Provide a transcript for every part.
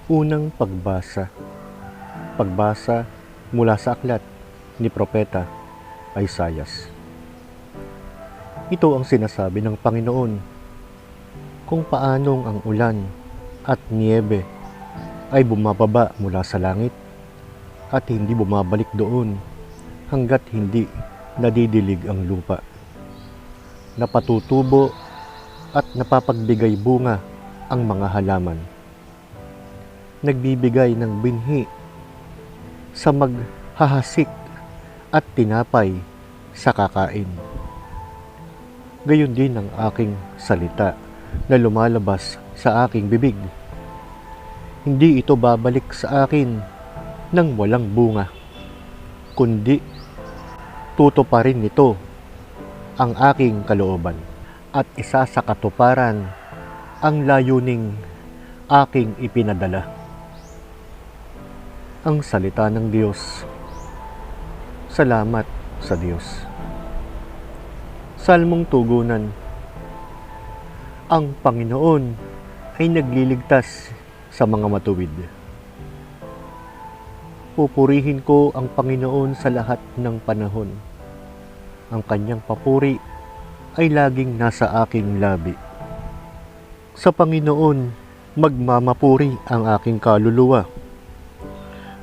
Unang pagbasa. Pagbasa mula sa aklat ni Propeta Isaias. Ito ang sinasabi ng Panginoon, kung paanong ang ulan at niyebe ay bumababa mula sa langit at hindi bumabalik doon hanggat hindi nadidilig ang lupa. Napatutubo at napapagbigay bunga ang mga halaman. Nagbibigay ng binhi sa maghahasik at tinapay sa kakain. Gayon din ang aking salita na lumalabas sa aking bibig. Hindi ito babalik sa akin nang walang bunga, kundi tutuparin nito ang aking kalooban at isa sa katuparan ang layuning aking ipinadala. Ang salita ng Diyos. Salamat sa Diyos. Salmong tugunan. Ang Panginoon ay nagliligtas sa mga matuwid. Pupurihin ko ang Panginoon sa lahat ng panahon. Ang kanyang papuri ay laging nasa aking labi. Sa Panginoon magmamapuri ang aking kaluluwa.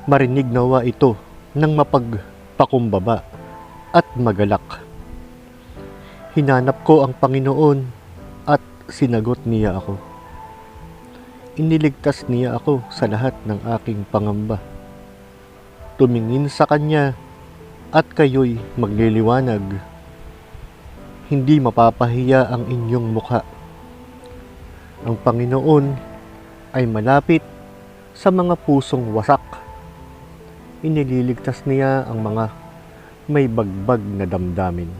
Marinig nawa ito ng mapagpakumbaba at magalak. Hinanap ko ang Panginoon at sinagot niya ako. Iniligtas niya ako sa lahat ng aking pangamba. Tumingin sa Kanya at kayo'y magliliwanag. Hindi mapapahiya ang inyong mukha. Ang Panginoon ay malapit sa mga pusong wasak. Inililigtas niya ang mga may bagbag na damdamin.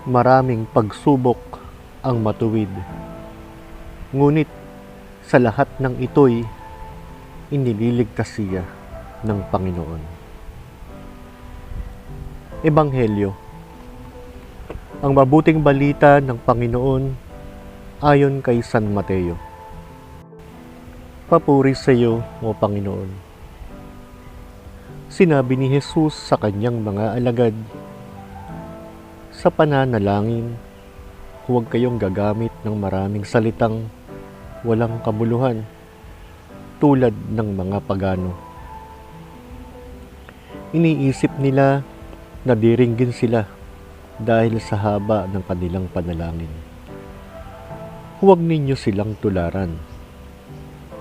Maraming pagsubok ang matuwid. Ngunit sa lahat ng ito'y inililigtas siya ng Panginoon. Ebanghelyo. Ang mabuting balita ng Panginoon ayon kay San Mateo. Papuri sa iyo, O Panginoon. Sinabi ni Jesus sa kanyang mga alagad, sa pananalangin, huwag kayong gagamit ng maraming salitang walang kabuluhan, tulad ng mga pagano. Iniisip nila na diringgin sila dahil sa haba ng kanilang panalangin. Huwag ninyo silang tularan,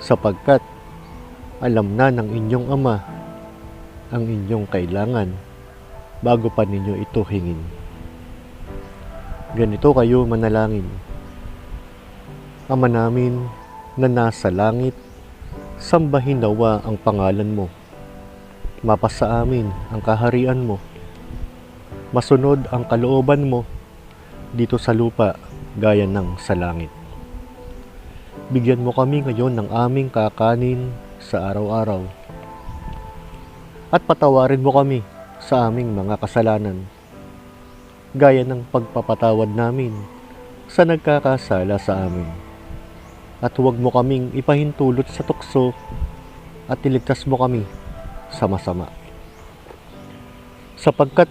sapagkat alam na ng inyong Ama ang inyong kailangan bago pa ninyo ito hingin. Ganito kayo manalangin. Ama namin na nasa langit, sambahin nawa ang pangalan mo. Mapasa amin ang kaharian mo. Masunod ang kalooban mo dito sa lupa gaya ng sa langit. Bigyan mo kami ngayon ng aming kakanin sa araw-araw. At patawarin mo kami sa aming mga kasalanan, gaya ng pagpapatawad namin sa nagkakasala sa amin. At huwag mo kaming ipahintulot sa tukso at iligtas mo kami sa masama. Sapagkat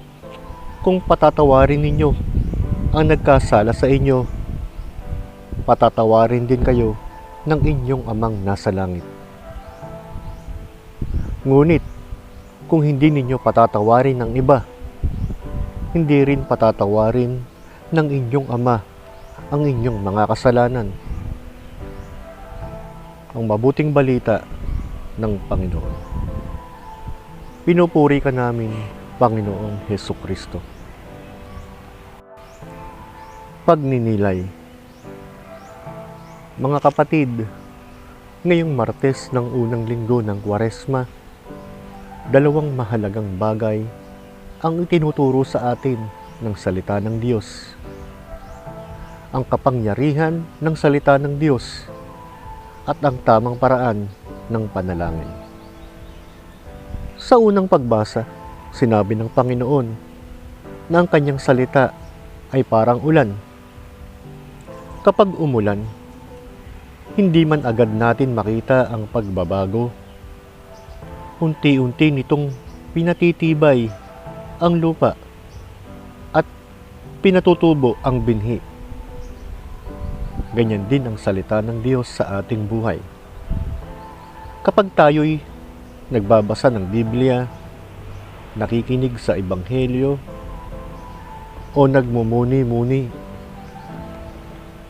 kung patatawarin ninyo ang nagkasala sa inyo, patatawarin din kayo ng inyong Amang nasa langit. Ngunit kung hindi ninyo patatawarin ng iba, hindi rin patatawarin ng inyong Ama ang inyong mga kasalanan. Ang mabuting balita ng Panginoon. Pinupuri ka namin, Panginoong Hesukristo. Pagninilay. Mga kapatid, ngayong Martes ng unang linggo ng Kwaresma, dalawang mahalagang bagay ang itinuturo sa atin ng salita ng Diyos. Ang kapangyarihan ng salita ng Diyos at ang tamang paraan ng panalangin. Sa unang pagbasa, sinabi ng Panginoon na ang kanyang salita ay parang ulan. Kapag umulan, Hindi man agad natin makita ang pagbabago, unti-unti nitong pinatitibay ang lupa at pinatutubo ang binhi. Ganyan din ang salita ng Diyos sa ating buhay. Kapag tayo'y nagbabasa ng Biblia, nakikinig sa Ebanghelyo, o nagmumuni-muni,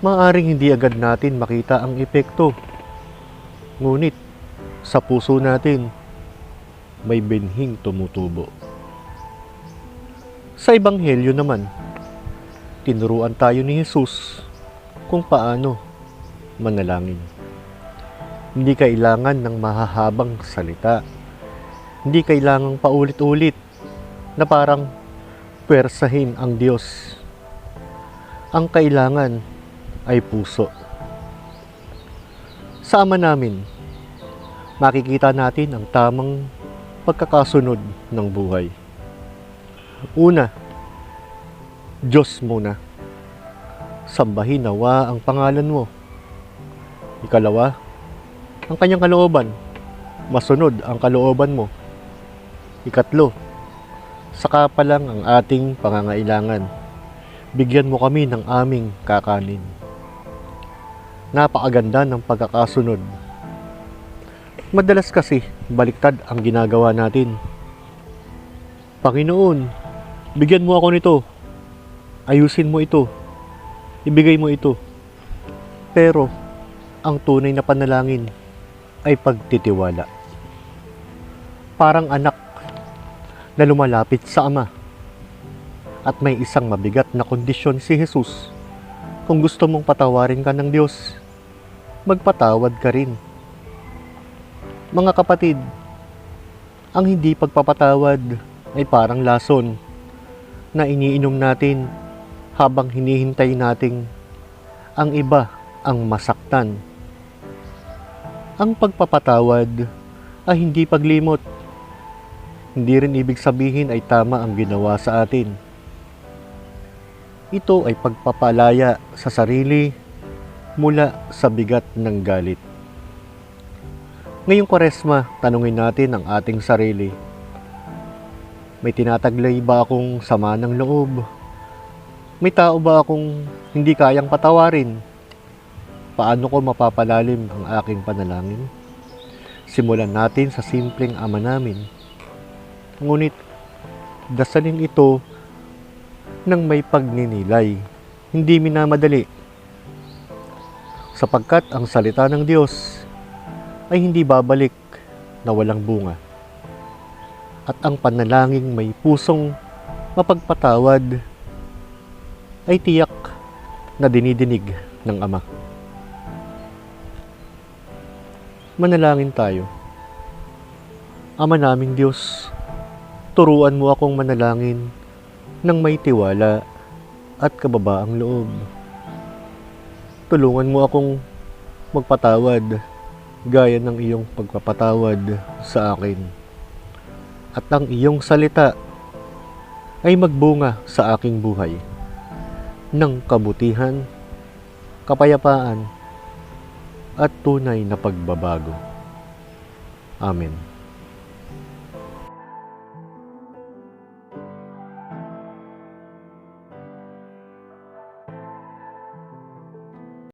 maaaring hindi agad natin makita ang epekto. Ngunit sa puso natin, may binhing tumutubo. Sa Ebanghelyo naman, tinuruan tayo ni Jesus kung paano manalangin. Hindi kailangan ng mahahabang salita. Hindi kailangang paulit-ulit na parang pwersahin ang Diyos. Ang kailangan ay puso. Sa Ama namin, makikita natin ang tamang pagkakasunod ng buhay. Una, Diyos muna. Sambahin nawa ang pangalan mo. Ikalawa, ang kanyang kalooban. Masunod ang kalooban mo. Ikatlo, saka pa lang ang ating pangangailangan. Bigyan mo kami ng aming kakanin. Napakaganda ng pagkakasunod. Madalas kasi baliktad ang ginagawa natin. Panginoon, bigyan mo ako nito. Ayusin mo ito. Ibigay mo ito. Pero ang tunay na panalangin ay pagtitiwala. Parang anak na lumalapit sa Ama. At may isang mabigat na kondisyon si Jesus. Kung gusto mong patawarin ka ng Diyos, magpatawad ka rin. Mga kapatid, ang hindi pagpapatawad ay parang lason na iniinom natin habang hinihintay nating ang iba ang masaktan. Ang pagpapatawad ay hindi paglimot. Hindi rin ibig sabihin ay tama ang ginawa sa atin. Ito ay pagpapalaya sa sarili mula sa bigat ng galit. Ngayong Kwaresma, tanungin natin ang ating sarili. May tinataglay ba akong sama ng loob? May tao ba akong hindi kayang patawarin? Paano ko mapapalalim ang aking panalangin? Simulan natin sa simpleng Ama namin. Ngunit, dasalin ito ng may pagninilay, hindi minamadali. Sapagkat ang salita ng Diyos ay hindi babalik na walang bunga. At ang panalangin may pusong mapagpatawad ay tiyak na dinidinig ng Ama. Manalangin tayo. Ama naming Diyos, turuan mo akong manalangin ng may tiwala at kababaang loob. Tulungan mo akong magpatawad gaya ng iyong pagpapatawad sa akin. At ang iyong salita ay magbunga sa aking buhay ng kabutihan, kapayapaan, at tunay na pagbabago. Amen.